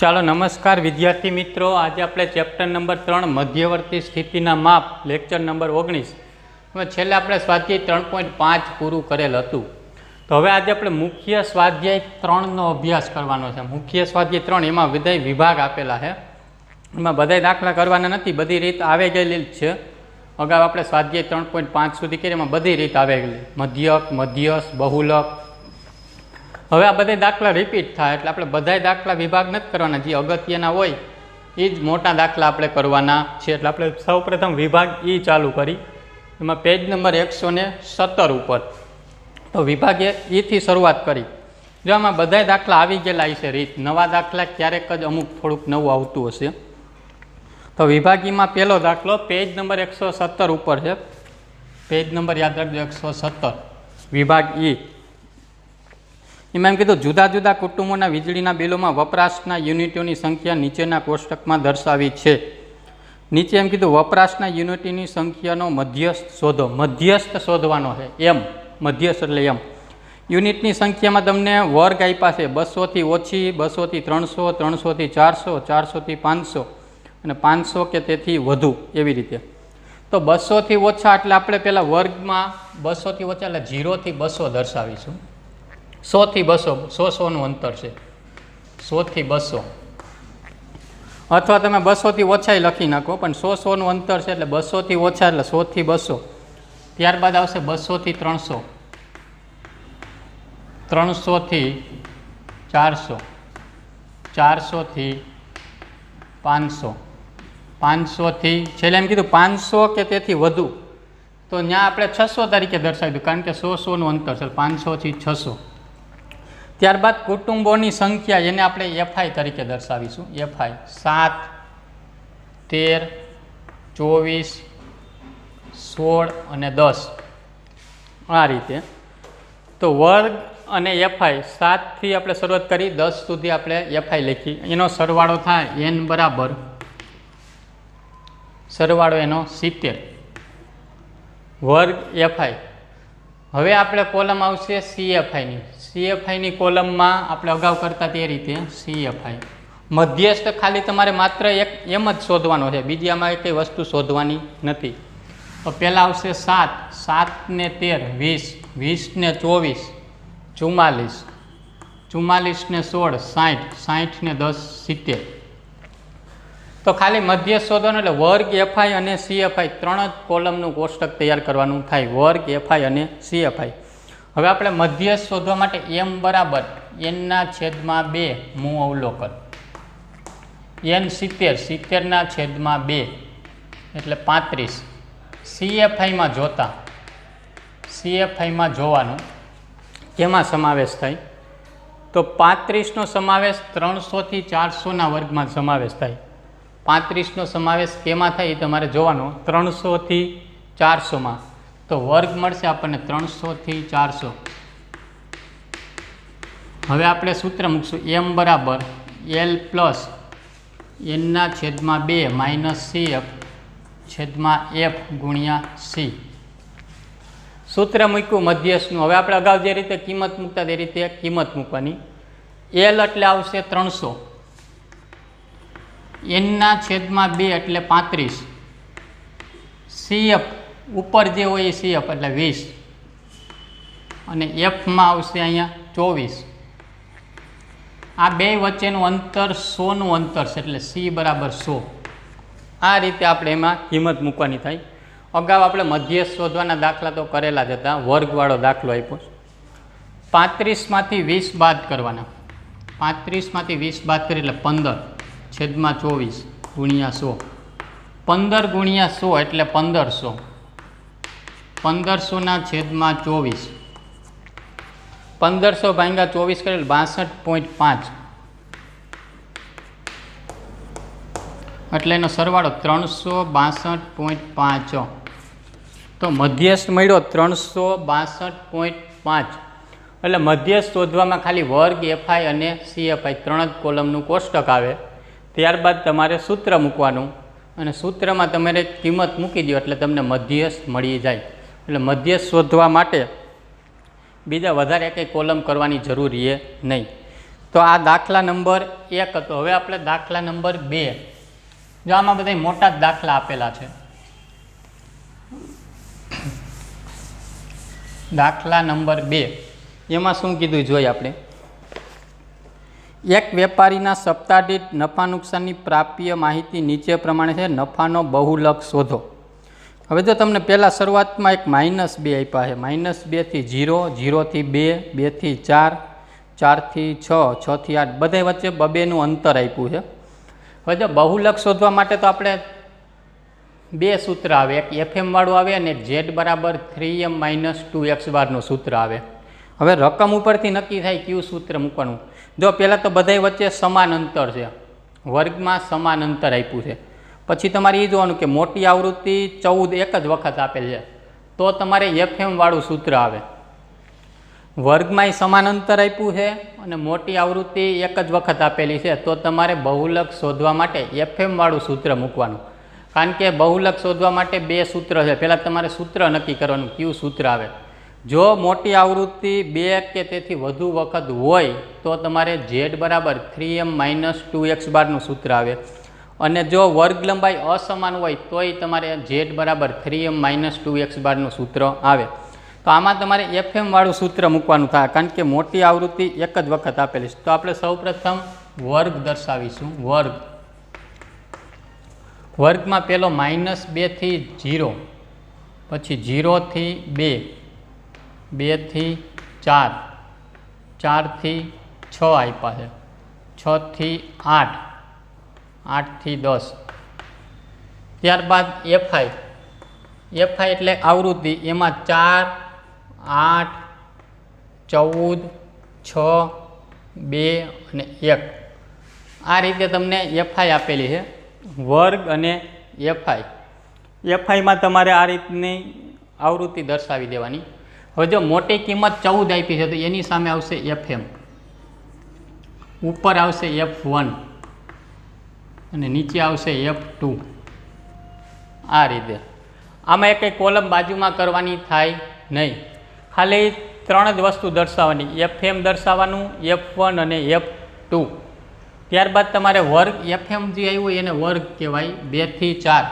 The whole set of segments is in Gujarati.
ચાલો નમસ્કાર વિદ્યાર્થી મિત્રો, આજે આપણે ચેપ્ટર નંબર 3 મધ્યવર્તી સ્થિતિના માપ લેક્ચર નંબર 19 હવે છેલ્લે આપણે સ્વાધ્યાય 3.5 પૂરું કરેલ હતું. તો હવે આજે આપણે મુખ્ય સ્વાધ્યાય 3નો અભ્યાસ કરવાનો છે. મુખ્ય સ્વાધ્યાય 3 એમાં બધા વિભાગ આપેલા છે, એમાં બધા દાખલા કરવાના નથી, બધી રીત આવે ગયેલી જ છે. અગાઉ આપણે સ્વાધ્યાય 3.5 સુધી કરી, એમાં બધી રીત આવે ગયેલી, મધ્યક, મધ્યસ્થ, બહુલક. હવે આ બધા દાખલા રિપીટ થાય એટલે આપણે બધા દાખલા વિભાગ નથી કરવાના, જે અગત્યના હોય એ જ મોટા દાખલા આપણે કરવાના છે. એટલે આપણે સૌપ્રથમ વિભાગ ઈ ચાલુ કરી, એમાં પેજ નંબર 117 ઉપર. તો વિભાગે ઈથી શરૂઆત કરી. જો આમાં બધા દાખલા આવી ગયેલા હશે રીત, નવા દાખલા ક્યારેક જ અમુક થોડુંક નવું આવતું હશે. તો વિભાગીમાં પહેલો દાખલો પેજ નંબર 117 ઉપર છે. પેજ નંબર યાદ રાખજો 117, વિભાગ ઈ. એમાં એમ કીધું, જુદા જુદા કુટુંબોના વીજળીના બિલોમાં વપરાશના યુનિટોની સંખ્યા નીચેના કોષ્ટકમાં દર્શાવી છે. નીચે એમ કીધું, વપરાશના યુનિટની સંખ્યાનો મધ્યસ્થ શોધો. મધ્યસ્થ શોધવાનો છે, એમ મધ્યસ્થ એટલે એમ. યુનિટની સંખ્યામાં તમને વર્ગ આપ્યા છે, 200 થી ઓછી, 200 થી 300, 300 થી 400, 400 થી 500 અને 500 કે તેથી વધુ, એવી રીતે. તો 200 થી ઓછા એટલે આપણે પહેલાં વર્ગમાં 200 થી ઓછા એટલે 0 થી 200 દર્શાવીશું. 100 થી 200, 100 નું અંતર છે, 100 થી 200. અથવા તમે 200 થી ઓછા લખી નાખો, પણ 100 નું અંતર છે એટલે 200 થી ઓછા એટલે 100 થી 200. ત્યારબાદ આવશે 200 થી 300, 300 થી 400, 400 થી 500, 500 થી છેલ્લે એમ કીધું 500 કે તેથી વધુ. તો ત્યાં આપણે 600 તરીકે દર્શાવી દઉં, કારણ કે 100 નું અંતર છે, 500 થી 600. ત્યારબાદ કુટુંબોની સંખ્યા, એને આપણે એફઆઈ તરીકે દર્શાવીશું. એફઆઈ 7, 13, 24, 16 અને 10, આ રીતે. તો વર્ગ અને એફઆઈ 7 થી આપણે શરૂઆત કરી, 10 સુધી આપણે એફઆઈ લખી. એનો સરવાળો થાય એન બરાબર, સરવાળો એનો 70, વર્ગ એફઆઈ. હવે આપણે કોલમ આવશે સીએફઆઈની. સીએફઆઈની કોલમમાં આપણે અગાઉ કરતા તે રીતે સીએફઆઈ. મધ્યસ્થ ખાલી તમારે માત્ર એક એમ જ શોધવાનો છે, બીજી આમાં કંઈ વસ્તુ શોધવાની નથી. તો પહેલાં આવશે 7, 7 ને 13, 20, 20 ને 24, 44, 44 ને 16, 60, 60 ને 10, 70. તો ખાલી મધ્યસ્થ શોધવાનો એટલે વર્ગ એફઆઈ અને સીએફઆઈ 3 જ કોલમનું કોષ્ટક તૈયાર કરવાનું થાય, વર્ગ એફઆઈ અને સીએફઆઈ. હવે આપણે મધ્યસ્થ શોધવા માટે એમ બરાબર એનના છેદમાં 2 મૂળ અવલોકન, એન 70, 70 છેદમાં 2 એટલે 35. સીએફઆઈમાં જોતા, સીએફઆઈમાં જોવાનું કેમાં સમાવેશ થાય, તો 35નો સમાવેશ 300 થી 400ના વર્ગમાં સમાવેશ થાય. 35નો સમાવેશ કેમાં થાય એ તમારે જોવાનો, 300 થી 400માં. તો વર્ગ મળશે આપણને 300 થી 400. હવે આપણે સૂત્ર મૂકશું, એમ બરાબર એલ પ્લસ એનના છેદમાં 2 માઇનસ સીએફ છેદમાં એફ ગુણ્યા સી. સૂત્ર મૂક્યું મધ્યસ્થનું. હવે આપણે અગાઉ જે રીતે કિંમત મૂકતા તે રીતે કિંમત મૂકવાની. એલ એટલે આવશે 300, એનના છેદમાં 2 એટલે 35, સીએફ ઉપર જે હોય એ સીએફ એટલે 20 અને એફમાં આવશે અહીંયા 24. આ બે વચ્ચેનું અંતર 100નું અંતર છે એટલે સી બરાબર 100. આ રીતે આપણે એમાં કિંમત મૂકવાની થાય. અગાઉ આપણે મધ્યસ્થ શોધવાના દાખલા તો કરેલા જ હતા, વર્ગવાળો દાખલો આપ્યો. 35માંથી 20 બાદ કરવાના, 35માંથી 20 બાદ કરી એટલે 15 છેદમાં 24 ગુણ્યા 100. 15 ગુણ્યા 100 એટલે 1500, 1500ના છેદમાં 24, 1500 ભાગ્યા 24 કરેલ 62.5 એટલે એનો સરવાળો 362.5. તો મધ્યસ્થ મળ્યો 362.5. એટલે મધ્યસ્થ શોધવામાં ખાલી વર્ગ એફઆઈ અને સીએફઆઈ 3 જ કોલમનું કોષ્ટક આવે. ત્યારબાદ તમારે સૂત્ર મૂકવાનું અને સૂત્રમાં તમારે કિંમત મૂકી દો એટલે તમને મધ્યસ્થ મળી જાય. એટલે મધ્યસ્થ શોધવા માટે બીજા વધારે કંઈ કોલમ કરવાની જરૂર છે નહીં. તો આ દાખલા નંબર 1 હતો. હવે આપણે દાખલા નંબર 2, જો આમાં બધા મોટા જ દાખલા આપેલા છે. દાખલા નંબર 2 એમાં શું કીધું જોઈએ આપણે. એક વેપારીના સપ્તાહ દીઠ નફા નુકસાનની પ્રાપ્ય માહિતી નીચે પ્રમાણે છે. નફાનો બહુલક શોધો. હવે જો તમને પહેલાં શરૂઆતમાં એક -2 આપ્યા છે. -2 થી 0, 0 થી 2, 2 થી 4, 4 થી 6, 6 થી 8, બધા વચ્ચે 2નું અંતર આપ્યું છે. હવે જો બહુલક શોધવા માટે તો આપણે 2 સૂત્ર આવે, એક FM વાળું આવે અને Z બરાબર 3m - 2x બારનું સૂત્ર આવે. હવે રકમ ઉપરથી નક્કી થાય કયું સૂત્ર મૂકવાનું. જો પહેલાં તો બધા વચ્ચે સમાન અંતર છે, વર્ગમાં સમાન અંતર આપ્યું છે. પછી તમારે એ જોવાનું કે મોટી આવૃત્તિ 14 એક જ વખત આપેલ છે, તો તમારે FM વાળું સૂત્ર આવે. વર્ગમાંય સમાન અંતર આપ્યું છે અને મોટી આવૃત્તિ એક જ વખત આપેલી છે, તો તમારે બહુલક શોધવા માટે FM વાળું સૂત્ર મૂકવાનું. કારણ કે બહુલક શોધવા માટે 2 સૂત્ર છે. પહેલાં તમારે સૂત્ર નક્કી કરવાનું કયું સૂત્ર આવે. જો મોટી આવૃત્તિ 2 કે તેથી વધુ વખત હોય તો તમારે Z બરાબર 3m - 2x બારનું સૂત્ર આવે. અને જો વર્ગ લંબાઈ અસમાન હોય તોય તમારે Z બરાબર 3m - 2x બારનું સૂત્ર આવે. તો આમાં તમારે FM વાળું સૂત્ર મૂકવાનું થાય, કારણ કે મોટી આવૃત્તિ એક જ વખત આપેલી છે. તો આપણે સૌપ્રથમ વર્ગ દર્શાવીશું. વર્ગમાં પહેલો -2 થી 0, પછી 0 થી 2, 2 થી 4, 4 થી 6 આપ્યા છે, 6 થી 8, 8 થી 10. ત્યારબાદ FI એટલે આવૃત્તિ, એમાં 4, 8, 14, 6, 2 અને 1 આ રીતે તમને FI આપેલી છે. વર્ગ અને FIમાં તમારે આ રીતની આવૃત્તિ દર્શાવી દેવાની. હવે જો મોટી કિંમત 14 આપી છે તો એની સામે આવશે FM, ઉપર આવશે F1 અને નીચે આવશે F2. આ રીતે આમાં એક કોલમ બાજુમાં કરવાની થાય નહીં, ખાલી 3 જ વસ્તુ દર્શાવવાની, FM દર્શાવવાનું, F1 અને F2. ત્યારબાદ તમારે વર્ગ, FM જે આવ્યું એને વર્ગ કહેવાય, 2 થી 4.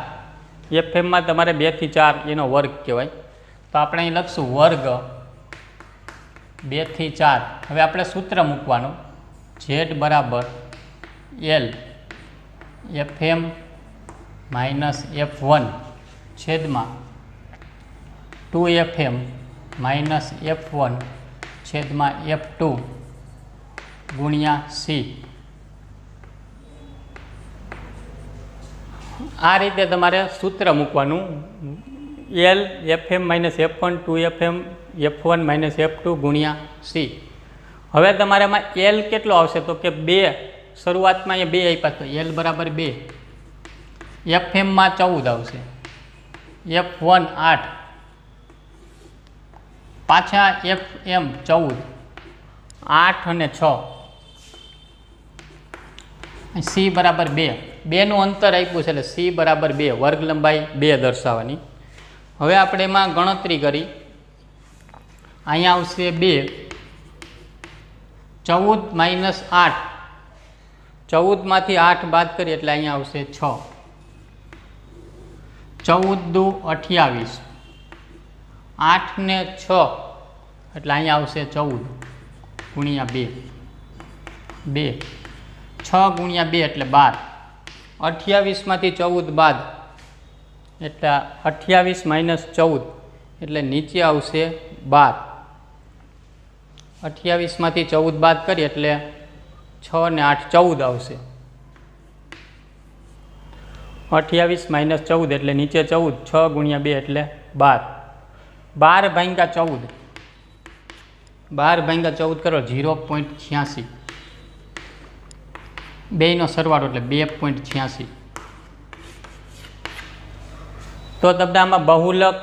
FMમાં તમારે 2 થી 4 એનો વર્ગ કહેવાય. તો આપણે અહીં લખશું વર્ગ 2 થી 4. હવે આપણે સૂત્ર મૂકવાનું Z બરાબર L FM - F1 છેદમાં 2FM - F1 છેદમાં F2 ગુણ્યા C. આ રીતે તમારે સૂત્ર મૂકવાનું. L FM - F1 2FM F1 - F2 ગુણ્યા C. હવે તમારે એમાં L કેટલો આવશે તો કે 2, શરૂઆતમાં અહીંયા 2 આપ્યા તો L બરાબર 2. FMમાં 14 આવશે, F1 8, પાછા FM 14, 8 અને 6, C બરાબર 2. 2નું અંતર આપ્યું છે એટલે C બરાબર 2, વર્ગ લંબાઈ 2 દર્શાવવાની. હવે આપણે એમાં ગણતરી કરી, અહીંયા આવશે 2, 14 - 8, 14માંથી 8 બાદ કરીએ એટલે અહીંયા આવશે 6, 14 દુ 28, 8 ને 6 એટલે અહીંયા આવશે 14 ગુણ્યા 2, 6 ગુણ્યા 2 એટલે 12. 28માંથી 14 બાદ એટલે 28 - 14 એટલે નીચે આવશે 12. 28માંથી 14 બાદ કરીએ એટલે 6 ને 8 14 આવશે. 28 - 14 એટલે નીચે 14, 6 ગુણ્યા 2 એટલે 12. 12 ભાગ્યા 14, 12 ભાગ્યા 14 કરો 0.86, બેયનો સરવાળો એટલે 2.86. તો તમને આમાં બહુલક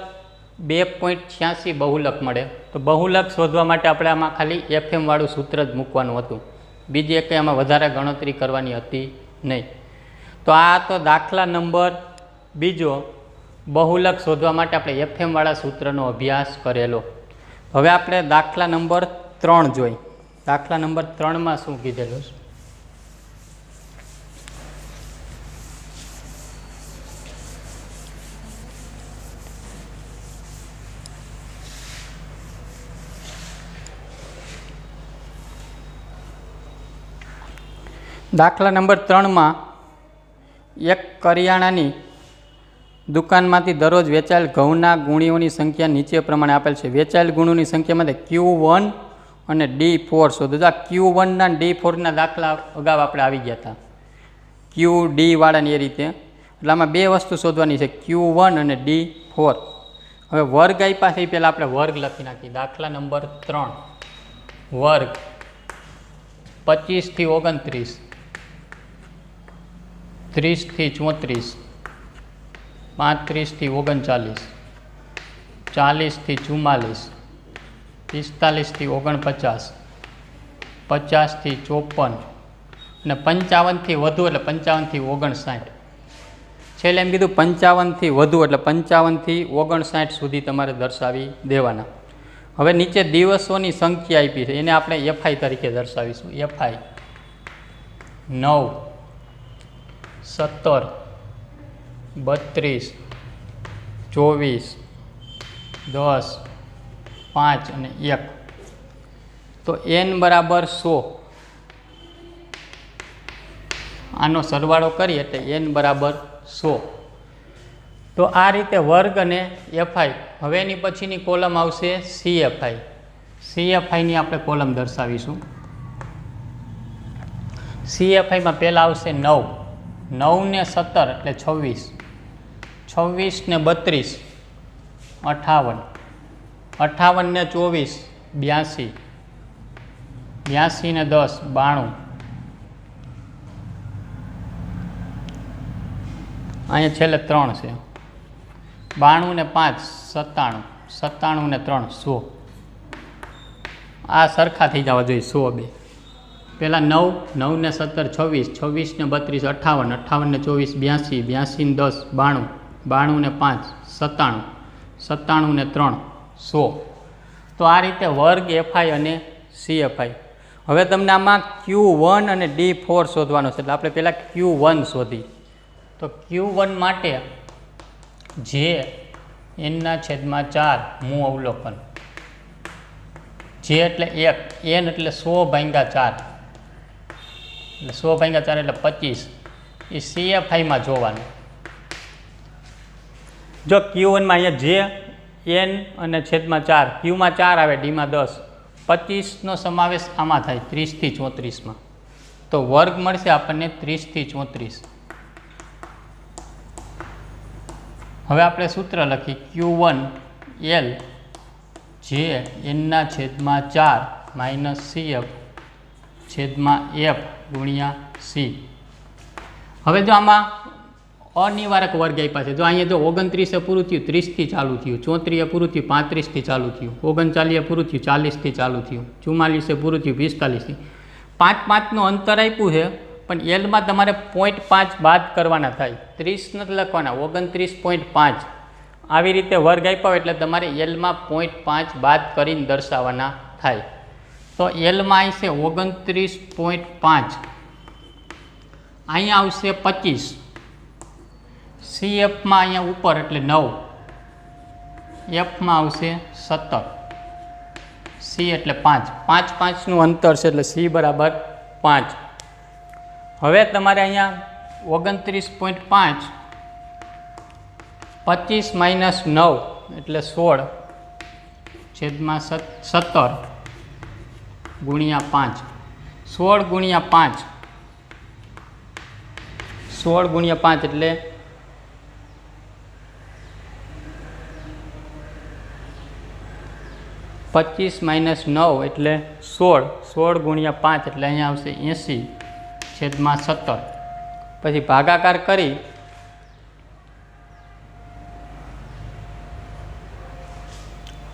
2.86 બહુલક મળે. તો બહુલક શોધવા માટે આપણે આમાં ખાલી FM વાળું સૂત્ર જ મૂકવાનું હતું, બીજી એક આમાં વધારે ગણતરી કરવાની હતી નહીં. તો આ તો દાખલા નંબર 2 બહુલક શોધવા માટે આપણે FM વાળા સૂત્રનો અભ્યાસ કરેલો. હવે આપણે દાખલા નંબર 3 જોઈ. દાખલા નંબર 3 શું કીધેલું છે? દાખલા નંબર 3 એક કરિયાણાની દુકાનમાંથી દરરોજ વેચાયેલ ઘઉંના ગુણીઓની સંખ્યા નીચે પ્રમાણે આપેલ છે. વેચાયેલ ગુણોની સંખ્યામાંથી Q1 અને D4 શોધો. આ Q1 ના D4ના દાખલા અગાઉ આપણે આવી ગયા હતા, QD વાળાની એ રીતે. એટલે આમાં બે વસ્તુ શોધવાની છે, Q1 અને D4. હવે વર્ગ આપ્યા છે એ પહેલાં આપણે વર્ગ લખી નાખીએ. દાખલા નંબર 3 વર્ગ 25 થી 29, 30 થી 34, 35 થી 39, 40 થી 44, 45 થી 49, 50 થી 54 અને 55 થી વધુ એટલે 55 થી 59. છેલ્લે એમ કીધું 55 થી વધુ એટલે 55 થી 59 સુધી તમારે દર્શાવી દેવાના. હવે નીચે દિવસોની સંખ્યા આપી છે, એને આપણે એફઆઈ તરીકે દર્શાવીશું. એફઆઈ 9, 17, 32, 24, 10, 5 અને 1. તો n બરાબર 100. આનો સરવાળો કરીએ એટલે n બરાબર 100. તો આ રીતે વર્ગ અને એફઆઈ. હવે એની પછીની કોલમ આવશે સીએફઆઈ. સીએફઆઈની આપણે કોલમ દર્શાવીશું. સીએફઆઈમાં પહેલાં આવશે 9, 9 ને 17 એટલે 26, 26 ને 32 58, 58 ને 24 82, 82 ને 10 92. અહીંયા છેલ્લે 3 છે. 92 ને 5 97, 97 ને 3 100. આ સરખા થઈ જવા જોઈએ 102. પહેલાં 9, 9 ને 17 26, 26 ને 32 58, 58 ને 24 82, 82 ને 10 92, 92 ને 5 97, 97 ને 3 100. તો આ રીતે વર્ગ એફઆઈ અને સીએફઆઈ. હવે તમને આમાં Q1 અને D4 શોધવાનો છે, એટલે આપણે પહેલાં Q1 શોધી. તો Q1 માટે જે n/4 મૂળ અવલોકન, જે એટલે 1, n એટલે 100/4, એટલે 100/4 એટલે 25. એ સીએફઆઈમાં જોવાનું. જો Q1માં અહીંયા જે n અને છેદમાં 4, Qમાં 4 આવે, Dમાં 10, 25નો સમાવેશ આમાં થાય 30 થી 34માં. તો વર્ગ મળશે આપણને 30 થી 34. હવે આપણે સૂત્ર લખી Q1 L જે n/4 માઇનસ CF છેદમાં F ગુણ્યા C. હવે જો આમાં અનિવારક વર્ગ આપ્યા છે. જો અહીંયા જો 29 પૂરું થયું 30 થી ચાલુ થયું, 34 પૂરું થયું 35 થી ચાલુ થયું, 39 પૂરું થયું 40 થી ચાલુ થયું, 44 પૂરું થયું 45 થી. 5-5નું અંતર આપ્યું છે, પણ એલમાં તમારે 0.5 બાદ કરવાના થાય. 30 નથી લખવાના, 29.5. આવી રીતે વર્ગ આપ્યા હોય એટલે તમારે એલમાં 0.5 બાદ કરીને દર્શાવવાના થાય. તો એલમાં આવશે 29.5, અહીંયા આવશે 25, CFમાં અહીંયા ઉપર એટલે 9, Fમાં આવશે 17, C એટલે 5. 5-5નું અંતર છે એટલે C બરાબર 5. હવે તમારે અહીંયા 29.5 25 માઇનસ 9 એટલે 16 છેદમાં 17 ગુણ્યા 5. 16 ગુણ્યા 5, 16 ગુણ્યા 5 એટલે 25 માઇનસ 9 એટલે 16, 16 ગુણ્યા 5 એટલે અહીંયા આવશે 80 છેદમાં 17. પછી ભાગાકાર કરી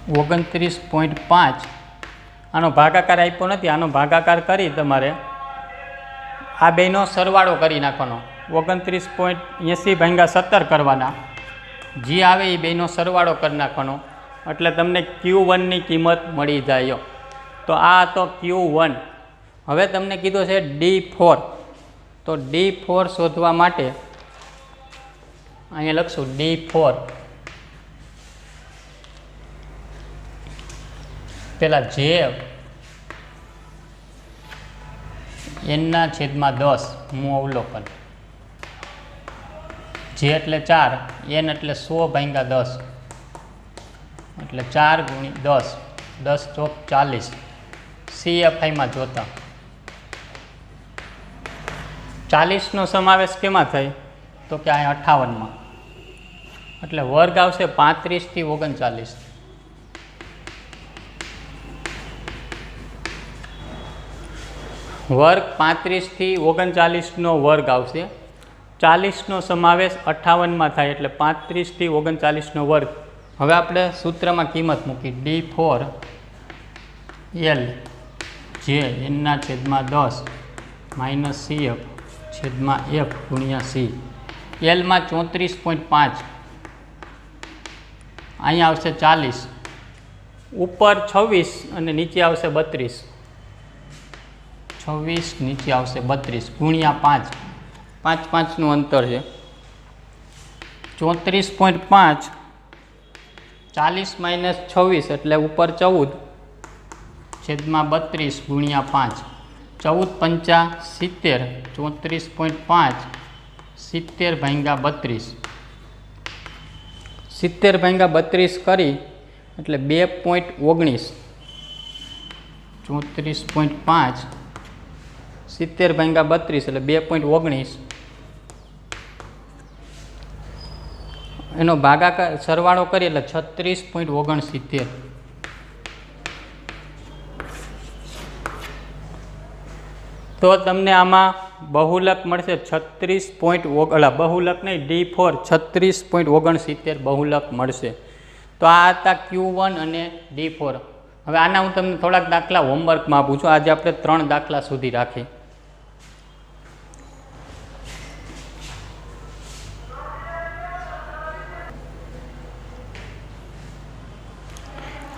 29.5, આનો ભાગાકાર આપ્યો નથી, આનો ભાગાકાર કરી તમારે આ બેનો સરવાળો કરી નાખવાનો. 29.80/17 કરવાના, જે આવે એ બેનો સરવાળો કરી નાખવાનો એટલે તમને Q1ની કિંમત મળી જાય. તો આ હતો Q1. હવે તમને કીધું છે D4. તો D4 શોધવા માટે અહીંયા લખશું D4. પેલા J n/10 હું અવલોકન. J એટલે 4, n એટલે 100/10 એટલે 4 × 10, 10 ચોક 40. CFIમાં જોતા 40નો સમાવેશ કેમાં થાય તો કે અહીં 58માં, એટલે વર્ગ આવશે 35 થી 39. વર્ગ 35 થી 39નો વર્ગ આવશે. 40નો સમાવેશ 58માં થાય એટલે 35 થી 39નો વર્ગ. હવે આપણે સૂત્રમાં કિંમત મૂકી D4 L J n/10 - CF/F × C. Lમાં 34.5, અહીંયા આવશે 40, ઉપર 26 અને નીચે આવશે 32. 26 નીચે આવશે 32 × 5, 5 5નું અંતર છે. 34.5 40 - 26 એટલે ઉપર 14 છેદમાં 32 × 5, 14 × 5 70, 34.5 70/32, 70/32 કરી એટલે 2.19, 34.5 70/32 એટલે 2.19. એનો ભાગાકાર સરવાળો કરીએ એટલે 36.69. તો તમને આમાં બહુલક મળશે 36. બહુલક નહીં, D4 36.69 બહુલક મળશે. તો આ હતા Q1 અને D4. હવે આના હું તમને થોડાક દાખલા હોમવર્કમાં આપું છું. આજે આપણે 3 દાખલા સુધી રાખી.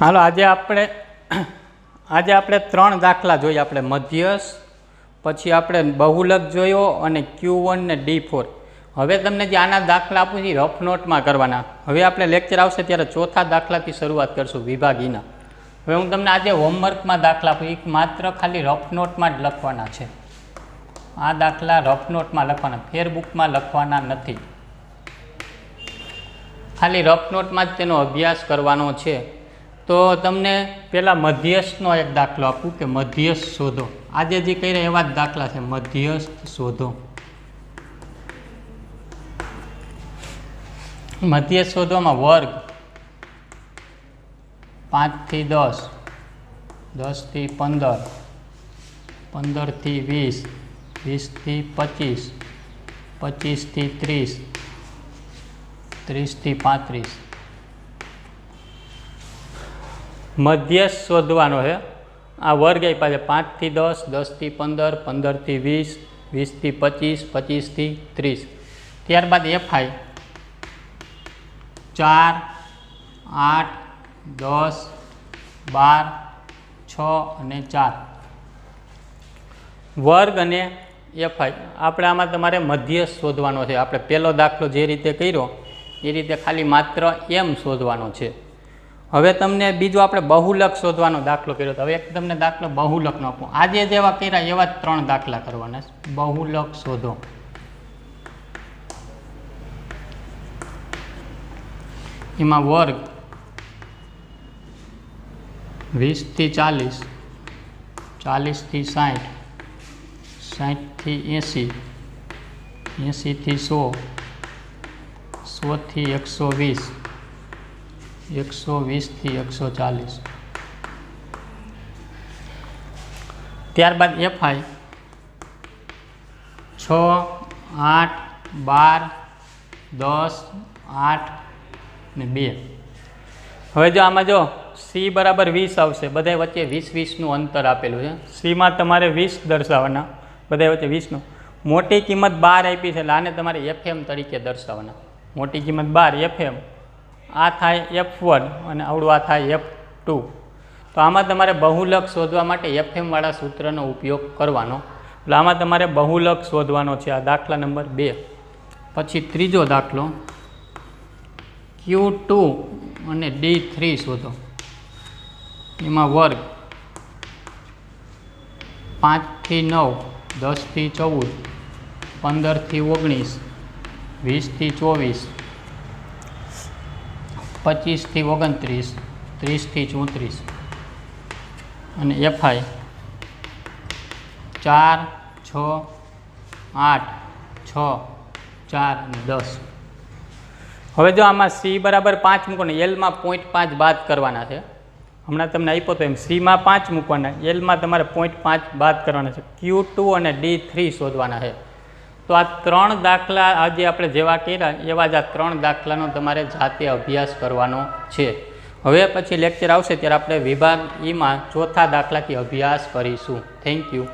હાલો આજે આપણે 3 દાખલા જોઈએ. આપણે મધ્યસ્થ, પછી આપણે બહુલક જોયો અને Q1 ને D4. હવે તમને જે આના દાખલા આપું છું રફ નોટમાં કરવાના. હવે આપણે લેક્ચર આવશે ત્યારે 4થા દાખલાથી શરૂઆત કરશું વિભાગીના. હવે હું તમને આજે હોમવર્કમાં દાખલા આપું, એક માત્ર ખાલી રફ નોટમાં જ લખવાના છે. આ દાખલા રફ નોટમાં લખવાના, ફેરબુકમાં લખવાના નથી. ખાલી રફ નોટમાં જ તેનો અભ્યાસ કરવાનો છે. તો તમને પહેલાં મધ્યસ્થનો એક દાખલો આપું કે મધ્યસ્થ શોધો. આજે જે કહી રહ્યા એવા જ દાખલા છે, મધ્યસ્થ શોધો. મધ્યસ્થ શોધવામાં વર્ગ 5 થી 10, 10 થી 15, 15 થી 20, 20 થી 25, 25 થી 30, 30 થી 35. મધ્યસ્થ શોધવાનો છે. આ વર્ગ આપ્યા છે 5 થી 10, 10 થી 15, 15 થી 20, 20 થી 25, 25 થી 30. ત્યારબાદ FI 4, 8, 10, 12, 6 અને 4. વર્ગ અને FI આપણે આમાં તમારે મધ્યસ્થ શોધવાનો છે. આપણે પહેલો દાખલો જે રીતે કર્યો એ રીતે ખાલી માત્ર M શોધવાનો છે. હવે તમને બીજો આપણે બહુલક શોધવાનો દાખલો કર્યો. હવે એક તમને દાખલો બહુલકનો આપો. આજે જેવા કર્યા એવા જ 3 દાખલા કરવાના. બહુલક શોધો. એમાં વર્ગ 20 થી 40, 40 થી 60, 60 થી 80, 80 થી 100, 100 થી 120, 120 થી 140. ત્યારબાદ FI 6, 8, 12, 10, 8 ને 2. હવે જો આમાં જો C બરાબર 20 આવશે. બધા વચ્ચે 20-20નું અંતર આપેલું છે. Cમાં તમારે 20 દર્શાવવાના, બધા વચ્ચે 20નું. મોટી કિંમત 12 આપી છે એટલે આને તમારે FM તરીકે દર્શાવવાના. મોટી કિંમત 12 FM. આ થાય F1 અને આવડું આ થાય F2. તો આમાં તમારે બહુલક શોધવા માટે FM વાળા સૂત્રનો ઉપયોગ કરવાનો. એટલે આમાં તમારે બહુલક શોધવાનો છે. આ દાખલા નંબર 2. પછી ત્રીજો દાખલો Q2 અને D3 શોધો. એમાં વર્ગ 5 થી 9, 10 થી 14, 15 થી 19, 20 થી 24, 25 થી 29, 30 થી 34 અને FI 4, 6, 8, 6, 4 અને 10. હવે જો આમાં C બરાબર 5 મૂકો ને Lમાં 0.5 બાદ કરવાના છે. હમણાં તમને આપ્યો તો એમ Cમાં 5 મૂકવાના, Lમાં તમારે 0.5 બાદ કરવાના છે. Q2 અને D3 શોધવાના છે. તો આ 3 દાખલા આજે આપણે જેવા કર્યા એવા જ આ 3 દાખલાનો તમારે જાતે અભ્યાસ કરવાનો છે. હવે પછી લેક્ચર આવશે ત્યારે આપણે વિભાગ ઈમાં ચોથા દાખલાથી અભ્યાસ કરીશું. Thank you.